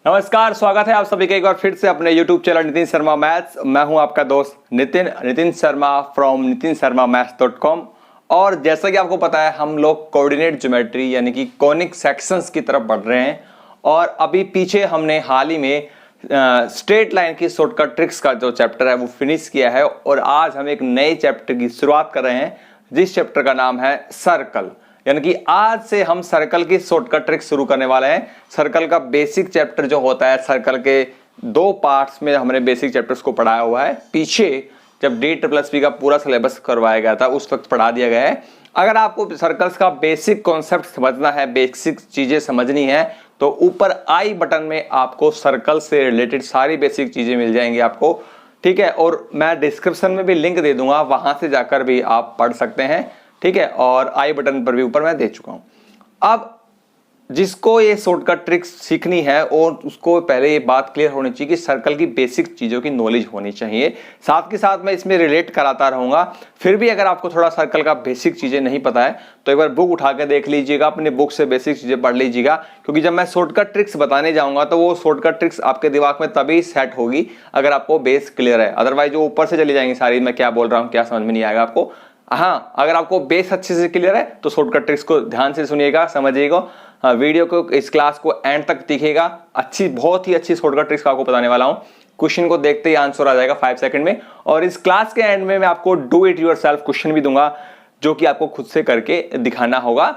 नमस्कार, स्वागत है आप सभी का एक बार फिर से अपने YouTube channel Nitin Sharma maths. मैं हूं आपका दोस्त नितिन शर्मा फ्रॉम nitinSharmaMaths.com। और जैसा कि आपको पता है हम लोग कोऑर्डिनेट ज्योमेट्री यानी कि कॉनिक सेक्शंस की तरफ बढ़ रहे हैं। और अभी पीछे हमने हाल ही में स्ट्रेट लाइन की शॉर्टकट ट्रिक्स का जो चैप्टर है वो फिनिश किया है और आज हम एक नए चैप्टर की शुरुआत कर रहे हैं जिस चैप्टर का नाम है सर्कल। यानी कि आज से हम सर्कल की शॉर्टकट ट्रिक शुरू करने वाले हैं। सर्कल का बेसिक चैप्टर जो होता है, सर्कल के दो पार्ट्स में हमने बेसिक चैप्टर्स को पढ़ाया हुआ है। पीछे जब D+P का पूरा सिलेबस करवाया गया था उस वक्त पढ़ा दिया गया है। अगर आपको सर्कल्स का बेसिक कॉन्सेप्ट समझना है, बेसिक चीजें समझनी है, तो ऊपर आई बटन में आपको सर्कल से रिलेटेड सारी बेसिक चीजें मिल जाएंगी आपको, ठीक है। और मैं डिस्क्रिप्शन में भी लिंक दे दूंगा, वहां से जाकर भी आप पढ़ सकते हैं, ठीक है। और आई बटन पर भी ऊपर मैं दे चुका हूं। अब जिसको ये शॉर्टकट ट्रिक्स सीखनी है और उसको पहले ये बात क्लियर होनी चाहिए कि सर्कल की बेसिक चीजों की नॉलेज होनी चाहिए। साथ के साथ मैं इसमें रिलेट कराता रहूंगा। फिर भी अगर आपको थोड़ा सर्कल का बेसिक चीजें नहीं पता है तो एक बार बुक उठा के देख लीजिएगा, अपने बुक से बेसिक चीजें पढ़ लीजिएगा, क्योंकि जब मैं शॉर्टकट ट्रिक्स बताने जाऊंगा तो वो शॉर्टकट ट्रिक्स आपके दिमाग में तभी सेट होगी अगर आपको बेस क्लियर है। अदरवाइज वो ऊपर से चली जाएंगी सारी, मैं क्या बोल रहा हूँ क्या समझ में नहीं आएगा आपको। हाँ, अगर आपको बेस अच्छे से क्लियर है तो शॉर्टकट ट्रिक्स को ध्यान से सुनिएगा, समझिएगा, वीडियो को, इस क्लास को एंड तक दिखेगा। बहुत ही अच्छी शॉर्टकट ट्रिक्स आपको बताने वाला हूं। क्वेश्चन को देखते ही आंसर आ जाएगा 5 सेकंड में। और इस क्लास के एंड में मैं आपको डू इट योरसेल्फ क्वेश्चन भी दूंगा जो कि आपको खुद से करके दिखाना होगा,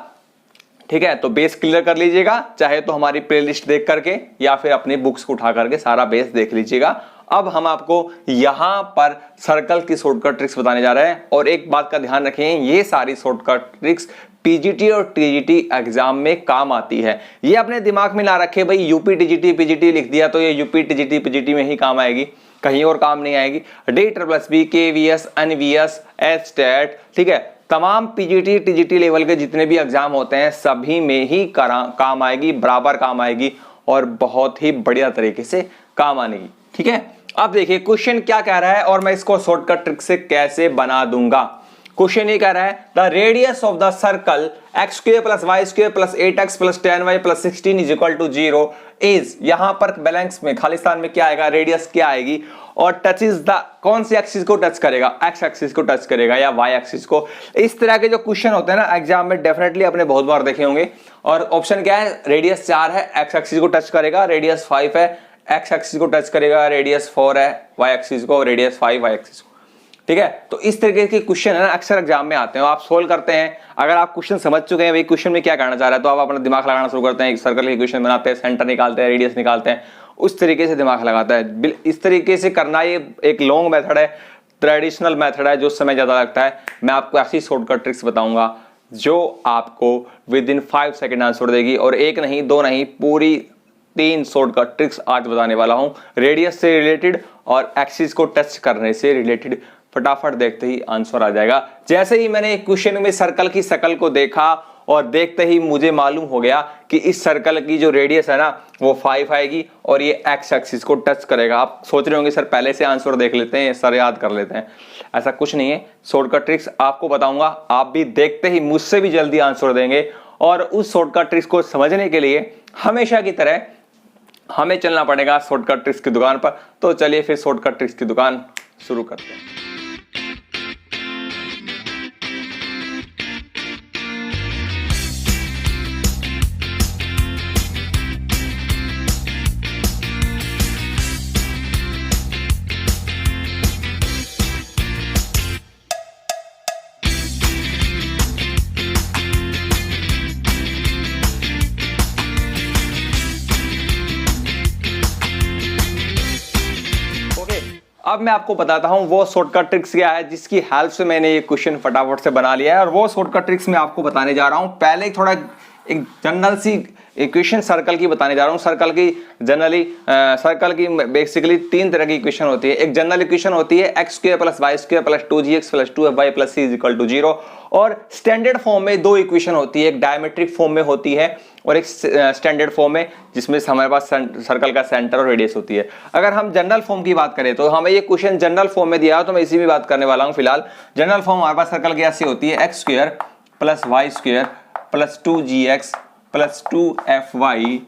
ठीक है। तो बेस क्लियर कर लीजिएगा, चाहे तो हमारी प्लेलिस्ट देख करके या फिर अपनी बुक्स को उठा करके सारा बेस देख लीजिएगा। अब हम आपको यहां पर सर्कल की शॉर्टकट ट्रिक्स बताने जा रहे हैं। और एक बात का ध्यान रखें, ये सारी शॉर्टकट ट्रिक्स पीजीटी और टीजीटी एग्जाम में काम आती है। ये अपने दिमाग में ना रखे भाई यूपी टीजीटी पीजीटी लिख दिया तो ये यूपी टीजीटी पीजीटी में ही काम आएगी, कहीं और काम नहीं आएगी। D+P, KVS, NVS, STAT, ठीक है, तमाम पीजीटी टीजीटी लेवल के जितने भी एग्जाम होते हैं सभी में ही काम आएगी, बराबर काम आएगी और बहुत ही बढ़िया तरीके से काम आएगी, ठीक है। अब देखिए क्वेश्चन क्या कह रहा है और मैं इसको शॉर्टकट ट्रिक से कैसे बना दूंगा। क्वेश्चन ये कह रहा है the radius of the circle x² + y² + 8x + 10y + 16 = 0 is, यहां पर बैलेंस में खालिस्तान में क्या आएगा, रेडियस क्या आएगी और टचेस द, कौन सी एक्सिस को टच करेगा, x एक्सिस को टच करेगा या y एक्सिस को। इस तरह के जो क्वेश्चन होते हैं ना एग्जाम में डेफिनेटली आपने बहुत बार देखे होंगे। और ऑप्शन क्या है, रेडियस 4 है, x एक्सिस को टच करेगा, रेडियस 5 है, x एक्सिस को टच करेगा, रेडियस 4 है, y एक्सिस को, रेडियस 5 y एक्सिस को, ठीक है। तो इस तरीके के क्वेश्चन है ना अक्सर एग्जाम में आते हैं, आप सोल्व करते हैं। अगर आप क्वेश्चन समझ चुके हैं भाई क्वेश्चन में क्या करना चाह रहा है तो आप अपना दिमाग लगाना शुरू करते हैं, एक सर्कल के क्वेश्चन बनाते हैं, सेंटर निकालते हैं, रेडियस निकालते हैं, उस तरीके से दिमाग लगाता है। इस तरीके से करना ये एक लॉन्ग मेथड है, ट्रेडिशनल मेथड है, जो समय ज्यादा लगता है। मैं आपको ऐसी शॉर्टकट ट्रिक्स बताऊंगा जो आपको विद इन 5 सेकेंड आंसर देगी। और एक नहीं, दो नहीं, पूरी 3 शॉर्टकट ट्रिक्स आज बताने वाला हूं, रेडियस से रिलेटेड और एक्सिस को टच करने से रिलेटेड। फटाफट देखते ही आंसर आ जाएगा। जैसे ही मैंने क्वेश्चन में सर्कल की शकल को देखा और देखते ही मुझे मालूम हो गया कि इस सर्कल की जो रेडियस है ना वो 5 आएगी और ये एक्स एक्सिस को टच करेगा। आप सोच रहे होंगे सर पहले से आंसर देख लेते हैं, सर याद कर लेते हैं, ऐसा कुछ नहीं है। शॉर्टकट ट्रिक्स आपको बताऊंगा, आप भी देखते ही मुझसे भी जल्दी आंसर देंगे। और उस शॉर्टकट ट्रिक्स को समझने के लिए हमेशा की तरह हमें चलना पड़ेगा शॉर्टकट ट्रिक्स की दुकान पर। तो चलिए फिर शॉर्टकट ट्रिक्स की दुकान शुरू करते हैं। अब मैं आपको बताता हूं वो शॉर्टकट ट्रिक्स क्या है जिसकी हेल्प से मैंने ये क्वेश्चन फटाफट से बना लिया है। और वो शॉर्टकट ट्रिक्स मैं आपको बताने जा रहा हूं। पहले थोड़ा एक जनरल सी इक्वेशन सर्कल की बताने जा रहा हूं। सर्कल की जनरली सर्कल की बेसिकली 3 तरह की इक्वेशन होती है। एक जनरल इक्वेशन होती है x² + y² + 2gx + 2fy + c = 0। और स्टैंडर्ड फॉर्म में 2 इक्वेशन होती है, एक डायमेट्रिक फॉर्म में होती है और एक स्टैंडर्ड फॉर्म में जिसमें हमारे पास सर्कल का सेंटर और रेडियस होती है। अगर हम जनरल फॉर्म की बात करें तो हमें ये क्वेश्चन जनरल फॉर्म में दिया है तो मैं इसी में बात करने वाला हूं फिलहाल। जनरल फॉर्म हमारे पास सर्कल की ऐसी होती है x² + y² + 2gx + 2fy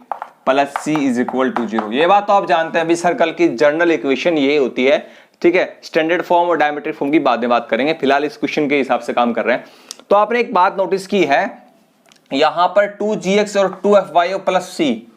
plus C is equal to 0। ये बात तो आप जानते हैं, अभी सर्कल की जनरल इक्वेशन ये होती है, ठीक है। स्टैंडर्ड फॉर्म और डायमेट्रिक फॉर्म की बाद में बात करेंगे, फिलहाल इस क्वेश्चन के हिसाब से काम कर रहे हैं। तो आपने एक बात नोटिस की है, यहां पर 2gx और 2fy प्लस सी,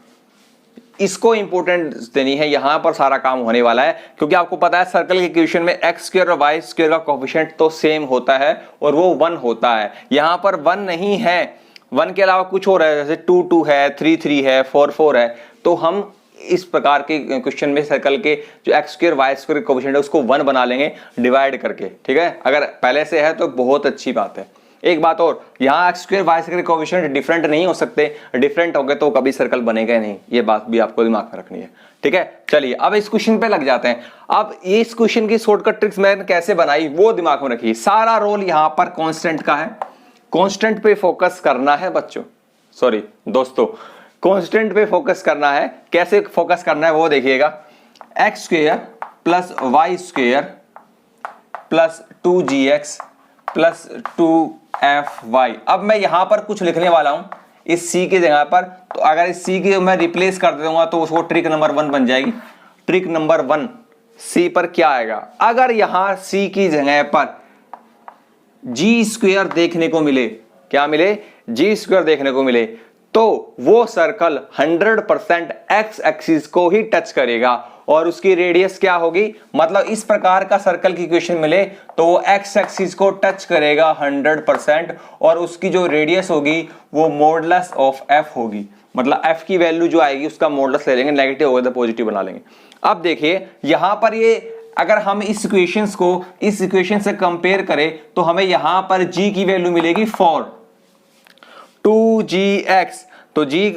इसको इंपोर्टेंस देनी है, यहां पर सारा काम होने वाला है, क्योंकि आपको पता है सर्कल के इक्वेशन में एक्स स्क्वायर और वाई स्क्वायर का कोफिशिएंट तो सेम होता है और वो 1 होता है। यहां पर 1 नहीं है, 1 के अलावा कुछ और है, जैसे 2 2 है, 3 3 है, 4 4 है। तो हम इस प्रकार के क्वेश्चन में सर्कल के जो एक्स स्क्वायर वाई स्क्वायर का कोफिशिएंट है उसको 1 बना लेंगे डिवाइड करके, ठीक है। अगर पहले से है तो बहुत अच्छी बात है। एक बात और, यहाँ X square Y square coefficient different नहीं हो सकते, डिफरेंट हो गए तो कभी सर्कल बनेगा नहीं, ये बात भी आपको दिमाग में रखनी है, ठीक है। चलिए अब इस क्वेश्चन पे लग जाते हैं। अब ये इस क्वेश्चन की शॉर्टकट ट्रिक्स मैंने कैसे बनाई वो दिमाग में रखिए। सारा रोल यहाँ पर कांस्टेंट का है, कांस्टेंट पे फोकस करना है बच्चों, सॉरी दोस्तों, कांस्टेंट पे फोकस करना है। कैसे फोकस करना है वो देखिएगा, X square plus Y square plus 2gx plus 2fy। अब मैं यहां पर कुछ लिखने वाला हूं इस c की जगह पर, तो अगर इस c की मैं रिप्लेस कर दूंगा तो उसको ट्रिक नंबर 1 बन जाएगी। ट्रिक नंबर 1 c पर क्या आएगा, अगर यहां c की जगह पर जी स्क्वायर देखने को मिले, क्या मिले, जी स्क्वायर देखने को मिले, तो वो सर्कल 100% एक्स एक्सिस को ही टच करेगा और उसकी रेडियस क्या होगी, मतलब इस प्रकार का सर्कल की इक्वेशन मिले तो वो एक्स एक्सिस को टच करेगा 100% और उसकी जो रेडियस होगी वो मॉडुलस ऑफ एफ होगी। मतलब एफ की वैल्यू जो आएगी उसका मॉडुलस ले लेंगे, नेगेटिव होगा तो पॉजिटिव बना लेंगे। अब देखिए यहां पर ये अगर हम इस इक्वेशंस को इस इक्वेशन से कंपेयर करें तो हमें यहां पर g की वैल्यू मिलेगी 4, 2gx, तो g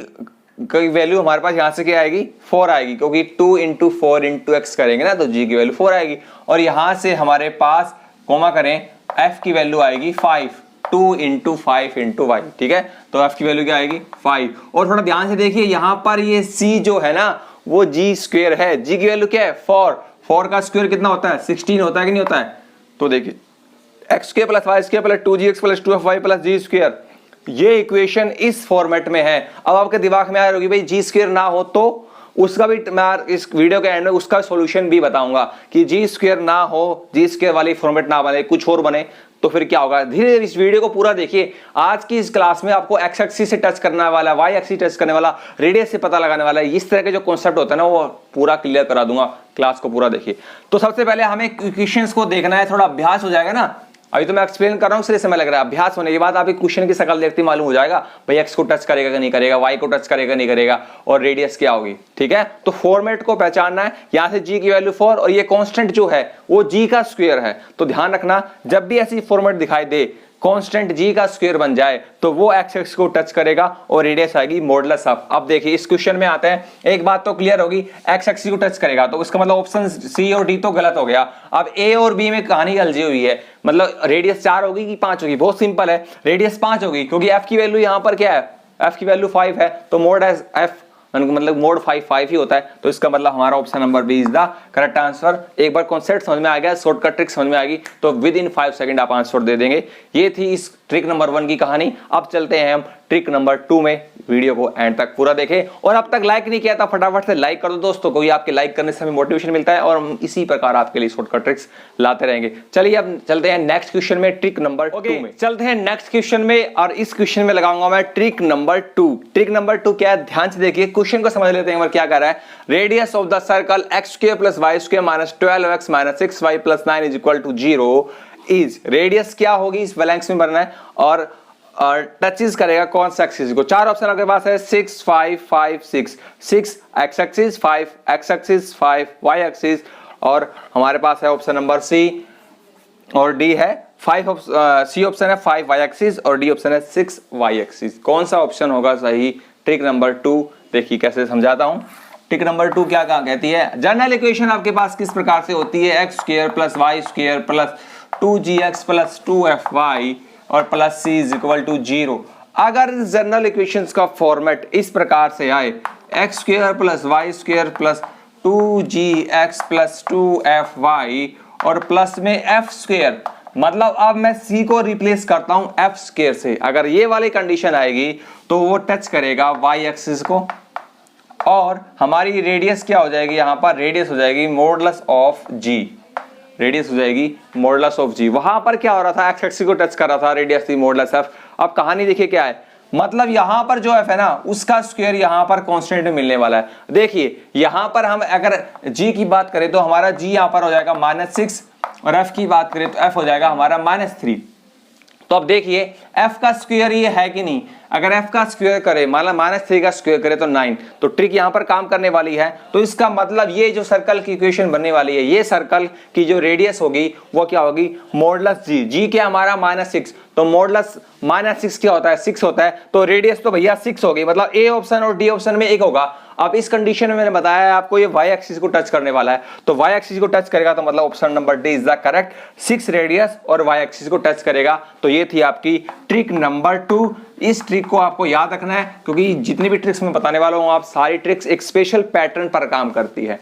की वैल्यू हमारे पास यहां से क्या आएगी, 4 आएगी, क्योंकि 2 इंटू 4 इंटू एक्स करेंगे ना तो g की वैल्यू 4 आएगी। और यहां से हमारे पास कोमा करें f की वैल्यू आएगी 5, 2 इंटू 5 इंटू वाई, ठीक है। तो f की वैल्यू क्या आएगी 5। और थोड़ा ध्यान से देखिए यहां पर ये c जो है ना वो g स्क्वायर है, g की वैल्यू क्या है 4, 4 का स्क्वायर कितना होता है 16 होता है कि नहीं होता है। तो देखिए x square plus Y square plus 2gx plus 2fy plus g square, ये इक्वेशन इस फॉर्मेट में है। अब आपके दिमाग में आ रही होगी भाई जी स्क्वायर ना हो तो उसका भी मैं इस वीडियो के एंड में उसका सॉल्यूशन भी बताऊंगा कि जी स्क्वायर ना हो, जी स्क्वायर वाली फॉर्मेट ना बने, कुछ और बने तो फिर क्या होगा। धीरे धीरे इस वीडियो को पूरा देखिए। आज की इस क्लास में आपको एक्स एक्सिस से टच करने वाला, वाई एक्सिस टच करने वाला, रेडियस से पता लगाने वाला, इस तरह के जो कॉन्सेप्ट होता है ना वो पूरा क्लियर करा दूंगा। क्लास को पूरा देखिए। तो सबसे पहले हमें इक्वेशंस को देखना है, थोड़ा अभ्यास हो जाएगा ना। अभी तो मैं एक्सप्लेन कर रहा हूं इसलिए समय लग रहा है, अभ्यास होने के बाद आप क्वेश्चन की शकल देखते मालूम हो जाएगा भाई एक्स को टच करेगा कि नहीं करेगा, वाई को टच करेगा नहीं करेगा और रेडियस क्या होगी, ठीक है। तो फॉर्मेट को पहचानना है। यहां से जी की वैल्यू 4 और ये कांस्टेंट जो है वो जी का स्क्वायर है, तो ध्यान रखना जब भी ऐसी फॉर्मेट दिखाई दे कांस्टेंट जी का स्क्वायर बन जाए तो वो एक्स एक्सिस को टच करेगा और रेडियस आएगी मॉडुलस ऑफ। अब देखिए इस क्वेश्चन में आते हैं, एक बात तो क्लियर होगी, एक्स एक्सिस को टच करेगा तो इसका मतलब ऑप्शन सी और डी तो गलत हो गया। अब ए और बी में कहानी अलझी हुई है, मतलब रेडियस 4 होगी कि 5 होगी, बहुत सिंपल है, रेडियस 5 होगी क्योंकि एफ की वैल्यू यहां पर क्या है, एफ की वैल्यू 5 है तो मोड एज एफ मतलब मोड 5 ही होता है। तो इसका मतलब हमारा option number B is the correct answer. एक बार कॉन्सेप्ट समझ में आ गया, शॉर्टकट ट्रिक समझ में आ गई तो विद इन 5 सेकंड आप आंसर दे देंगे। ये थी इस ट्रिक नंबर 1 की कहानी। अब चलते हैं हम ट्रिक नंबर 2 में। वीडियो को एंड तक पूरा देखें और अब तक लाइक नहीं किया था फटाफट से लाइक कर दो दोस्तों, क्योंकि आपके लाइक करने से हमें मोटिवेशन मिलता है और हम इसी प्रकार आपके लिए शॉर्टकट ट्रिक्स लाते रहेंगे। चलिए अब चलते हैं नेक्स्ट क्वेश्चन में, ट्रिक नंबर 2 में। चलते हैं नेक्स्ट क्वेश्चन में और इस क्वेश्चन में लगाऊंगा मैं ट्रिक नंबर 2। ट्रिक नंबर 2 क्या है, ध्यान से देखिए, क्वेश्चन को समझ लेते हैं। क्या कर रहा है, radius of the circle X square plus Y square minus 12x minus 6y plus 9 is equal to 0 is, radius क्या होगी इस ब्लैंक्स में भरना है और टचेस करेगा कौन सा एक्सिस को। 4 ऑप्शन आपके पास है 6 5 5 6, 6 X axis, 5 X axis, 5 Y axis और हमारे पास है ऑप्शन नंबर सी और डी है 5 सी ऑप्शन है 5 वाई एक्सिस और डी ऑप्शन है 6 वाई एक्सिस। कौन सा ऑप्शन होगा सही। ट्रिक नंबर 2 देखिए कैसे समझाता हूं। ट्रिक नंबर 2 क्या कहती है, जनरल इक्वेशन आपके पास किस प्रकार से होती है, X square plus Y square plus 2gx plus 2fy और plus c is equal to 0। अगर जनरल इक्वेशंस का फॉर्मेट इस प्रकार से आए, X square plus Y square plus 2gx plus 2fy और प्लस में f स्क्वायर, मतलब अब मैं c को रिप्लेस करता हूं f स्क्वायर से। अगर ये वाली कंडीशन आएगी तो वो टच करेगा y एक्सिस को और हमारी रेडियस क्या हो जाएगी, यहाँ पर रेडियस हो जाएगी मॉडुलस ऑफ जी, रेडियस हो जाएगी मॉडुलस ऑफ जी। वहां पर क्या हो रहा था, एक्स एक्सिस को टच कर रहा था, रेडियस थी मॉडुलस एफ। अब कहानी देखिए क्या है, मतलब यहां पर जो एफ है ना उसका स्क्वायर यहां पर कांस्टेंट में मिलने वाला है। देखिए यहां पर हम अगर जी की बात करें तो हमारा जी यहां पर हो जाएगा -6 और एफ की बात करें तो एफ हो जाएगा हमारा -3। तो अब देखिए एफ का स्क्वायर ये है कि नहीं, अगर एफ का स्क्वायर करे मान -3 का स्क्वायर करे तो 9, तो ट्रिक यहां पर काम करने वाली है। तो इसका मतलब ये जो सर्कल की इक्वेशन बनने वाली है, ये सर्कल की जो रेडियस होगी वो क्या होगी, मॉडुलस जी। जी क्या हमारा -6, तो मॉडुलस -6 क्या होता है, 6 होता है, तो रेडियस तो भैया 6 होगी, मतलब ए ऑप्शन और डी ऑप्शन में एक होगा। अब इस कंडीशन में मैंने बताया है आपको ये वाई एक्सिस को टच करने वाला है, तो वाई एक्सिस को टच करेगा तो मतलब option number D is the correct, 6 radius और वाई एक्सिस को टच करेगा। तो ये थी आपकी ट्रिक नंबर 2। इस ट्रिक को आपको याद रखना है क्योंकि जितनी भी ट्रिक्स मैं बताने वाला हूं आप सारी ट्रिक्स एक स्पेशल पैटर्न पर काम करती है।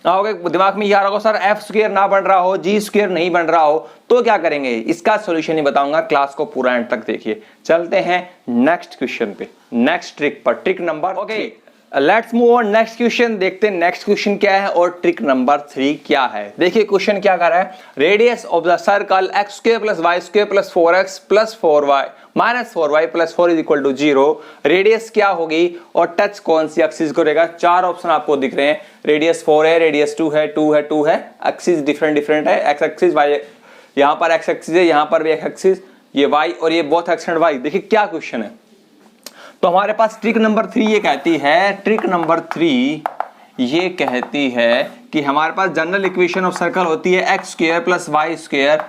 आओगे दिमाग में यार होगा सर एफ स्क्वायर ना बन रहा हो, जी स्क्वायर नहीं बन रहा हो तो क्या करेंगे, इसका सॉल्यूशन ही बताऊंगा, क्लास को पूरा एंड तक देखिए। चलते हैं नेक्स्ट क्वेश्चन पे, नेक्स्ट ट्रिक पर, trick number okay let's move on next question. देखते हैं नेक्स्ट क्वेश्चन क्या है और ट्रिक नंबर 3 क्या है। देखिए क्वेश्चन क्या कर रहा है, radius of the circle X square plus Y square plus 4x plus 4y minus 4y plus 4 is equal to 0। Radius क्या होगी और टच कौन सी एक्सिस करेगा। 4 ऑप्शन आपको दिख रहे हैं, रेडियस 4 है, रेडियस 2 है, 2 है, 2 है, एक्सिस डिफरेंट है, एक्स एक्सिस वाई, यहाँ पर एक्स एक्सिस है, यहाँ पर भी एक्स एक्सिस, ये वाई और ये बोथ एक्स एंड वाई। देखिए क्या क्वेश्चन है, तो हमारे पास ट्रिक नंबर 3 ये कहती है, ट्रिक नंबर 3 ये कहती है कि हमारे पास जनरल इक्वेशन ऑफ सर्कल होती है X square plus Y square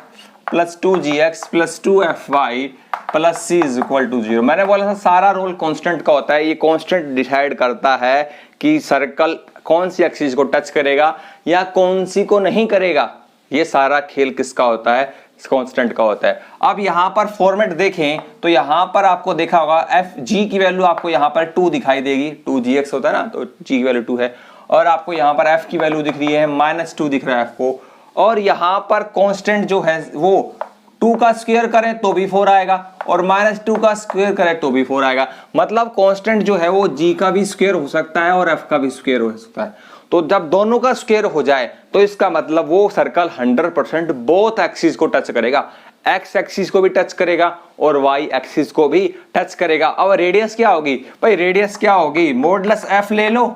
plus 2gx plus 2fy plus c is equal to 0। मैंने बोला था सारा रोल कांस्टेंट का होता है, ये कांस्टेंट डिसाइड करता है कि सर्कल कौन सी एक्सिस को टच करेगा या कौन सी को नहीं करेगा। ये सारा खेल किसका होता है, कांस्टेंट का होता है। अब यहां पर फॉर्मेट देखें तो यहां पर आपको देखा होगा एफ जी की वैल्यू आपको यहां पर 2 दिखाई देगी, 2gx होता है ना, तो जी की वैल्यू 2 है, और आपको यहां पर एफ की वैल्यू दिख रही है -2 दिख रहा है आपको, और यहां पर कांस्टेंट जो है वो 2 का स्क्वायर करें तो भी 4 आएगा और -2 का स्क्वायर करें तो भी 4 आएगा। मतलब कांस्टेंट जो है वो जी का भी स्क्वायर हो सकता है और एफ का भी स्क्वायर हो सकता है। तो जब दोनों का स्क्वायर हो जाए तो इसका मतलब वो सर्कल 100% बोथ एक्सिस को टच करेगा, एक्स एक्सिस को भी टच करेगा और वाई एक्सिस को भी टच करेगा। अब रेडियस क्या होगी भाई, रेडियस क्या होगी, मॉडुलस एफ ले लो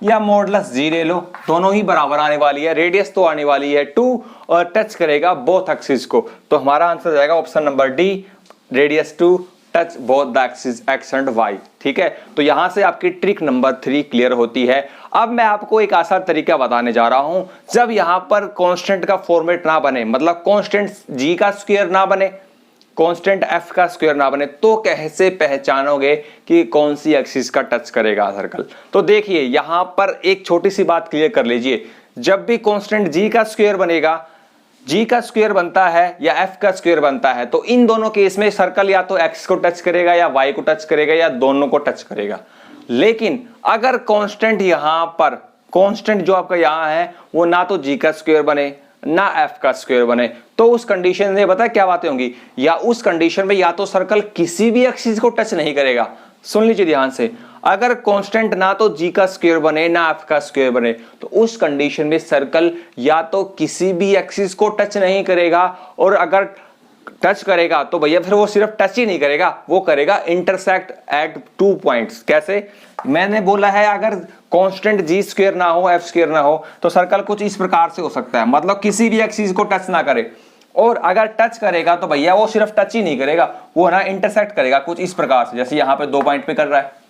या मॉडुलस जी ले लो, दोनों ही बराबर आने वाली है, रेडियस तो आने वाली है 2 और टच करेगा बोथ एक्सिस को। तो हमारा आंसर जाएगा option number D, radius 2 touch both the axis X and Y. ठीक है, तो यहां से आपकी ट्रिक नंबर 3 क्लियर होती है। अब मैं आपको एक आसान तरीका बताने जा रहा हूं, जब यहां पर कांस्टेंट का फॉर्मेट ना बने, मतलब कांस्टेंट जी का स्क्वायर ना बने, कांस्टेंट एफ का स्क्वायर ना बने, तो कैसे पहचानोगे कि कौन सी एक्सिस का टच करेगा सर्कल। तो देखिए यहां पर एक छोटी सी बात क्लियर कर लीजिए, जब भी कांस्टेंट जी का स्क्वायर बनेगा, जी का स्क्वायर बनता है या एफ का स्क्वायर बनता है, तो इन दोनों केस में सर्कल या तो एक्स को टच करेगा या वाई को टच करेगा या दोनों को टच करेगा। लेकिन अगर कांस्टेंट यहां पर, कांस्टेंट जो आपका यहां है वो ना तो जी का स्क्वायर बने ना एफ का स्क्वायर बने, तो उस कंडीशन में पता है क्या बातें होंगी, या उस कंडीशन में या तो सर्कल किसी भी एक्सिस को टच नहीं करेगा। सुन लीजिए ध्यान से, अगर कांस्टेंट ना तो जी का स्क्वायर बने ना एफ का स्क्वायर बने, तो उस कंडीशन में सर्कल या तो किसी भी एक्सिस को टच नहीं करेगा, और अगर टच करेगा तो भैया फिर वो सिर्फ टच ही नहीं करेगा, वो करेगा इंटरसेक्ट एट 2 पॉइंट्स। कैसे, मैंने बोला है अगर कांस्टेंट जी स्क्वायर ना हो एफ स्क्वायर ना हो तो सर्कल कुछ इस प्रकार से हो सकता है, मतलब किसी भी एक्सिस को टच ना करे, और अगर टच करेगा तो भैया वो सिर्फ टच ही नहीं करेगा, वो ना इंटरसेक्ट करेगा कुछ इस प्रकार से, जैसे यहाँ पे 2 पॉइंट पे कर रहा है,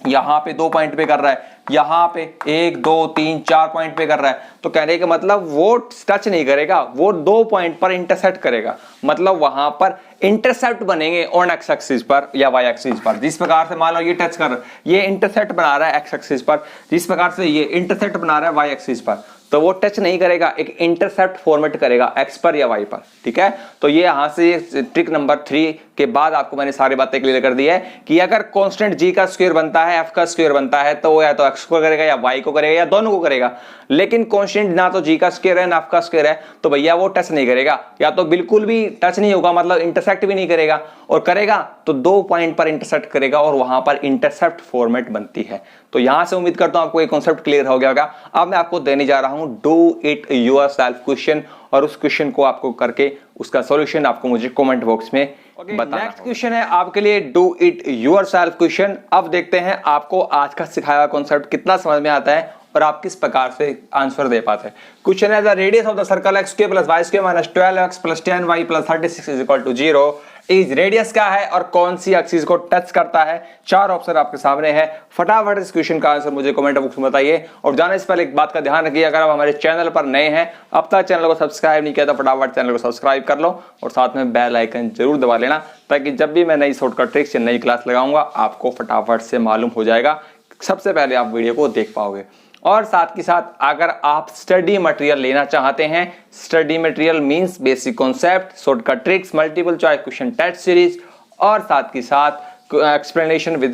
यहाँ पे 2 पॉइंट पे कर रहा है, यहाँ पे 1 2 3 4 पॉइंट पे कर रहा है। तो कहने का मतलब वो टच नहीं करेगा, वो 2 पॉइंट पर इंटरसेक्ट करेगा, मतलब वहां पर इंटरसेप्ट बनेंगे ऑन एक्स एक्सिस पर या वाई एक्सिस पर। जिस प्रकार से मान लो ये टच कर, ये इंटरसेप्ट बना रहा है एक्स एक्सिस पर, जिस प्रकार से ये इंटरसेप्ट बना रहा है वाई एक्सिस पर, तो वो टच नहीं करेगा, एक इंटरसेप्ट फॉर्मेट करेगा एक्स पर या वाई पर। ठीक है, तो ये यहां से ट्रिक नंबर 3 के बाद आपको मैंने सारी बातें क्लियर कर दी है कि अगर कांस्टेंट जी का स्क्वायर बनता है, एफ का स्क्वायर बनता है, तो वो या तो एक्स को करेगा या वाई को करेगा या दोनों को करेगा। लेकिन कांस्टेंट ना तो जी का स्क्वायर है ना एफ का स्क्वायर है, तो भैया वो टच नहीं करेगा, या तो बिल्कुल भी टच नहीं होगा, मतलब इंटरसेक्ट भी नहीं करेगा, और करेगा तो 2 पॉइंट पर इंटरसेक्ट करेगा और वहां पर इंटरसेप्ट फॉर्मेट बनती है। तो यहां से उम्मीद करता हूं आपको ये कॉन्सेप्ट क्लियर हो गया होगा। अब मैं आपको देने जा रहा हूं डू इट योरसेल्फ क्वेश्चन, और उस क्वेश्चन को आपको करके उसका सॉल्यूशन आपको मुझे कमेंट बॉक्स में बताना। नेक्स्ट क्वेश्चन है आपके लिए डू इट योरसेल्फ क्वेश्चन। अब देखते हैं आपको आज का सिखाया हुआ कॉन्सेप्ट कितना समझ में आता है और आप किस प्रकार से आंसर दे पाते हैं। क्वेश्चन है the radius of the circle X square plus Y square minus 12x plus 10y plus 36 is equal to 0 is radius क्या है और कौन सी एक्सिस को टच करता है। 4 ऑप्शन आपके सामने है। फटाफट इस क्वेश्चन का आंसर मुझे कमेंट बॉक्स में बताइए। और जाने से पहले एक बात का ध्यान रखिए, अगर आप हमारे चैनल पर नए हैं, अब तक चैनल को सब्सक्राइब नहीं किया तो फटाफट चैनल को सब्सक्राइब कर लो और साथ में बेल आइकन जरूर दबा लेना, ताकि जब भी मैं नई शॉर्टकट ट्रिक्स या नई क्लास लगाऊंगा आपको फटाफट से मालूम हो जाएगा, सबसे पहले आप वीडियो को देख पाओगे। और साथ के साथ अगर आप स्टडी मटेरियल लेना चाहते हैं, study material means basic concept, shortcut tricks, multiple choice question test series और साथ के साथ एक्सप्लेनेशन विद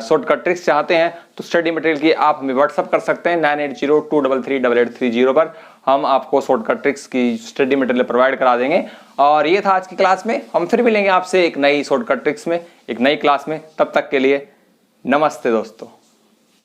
शॉर्टकट ट्रिक्स चाहते हैं, तो स्टडी मटेरियल की आप हमें व्हाट्सअप कर सकते हैं 9802338830 पर। हम आपको शॉर्टकट ट्रिक्स की स्टडी मटेरियल प्रोवाइड करा देंगे। और ये था आज की क्लास में। हम फिर मिलेंगे आपसे एक नई शॉर्टकट ट्रिक्स में, एक नई क्लास में। तब तक के लिए नमस्ते दोस्तों।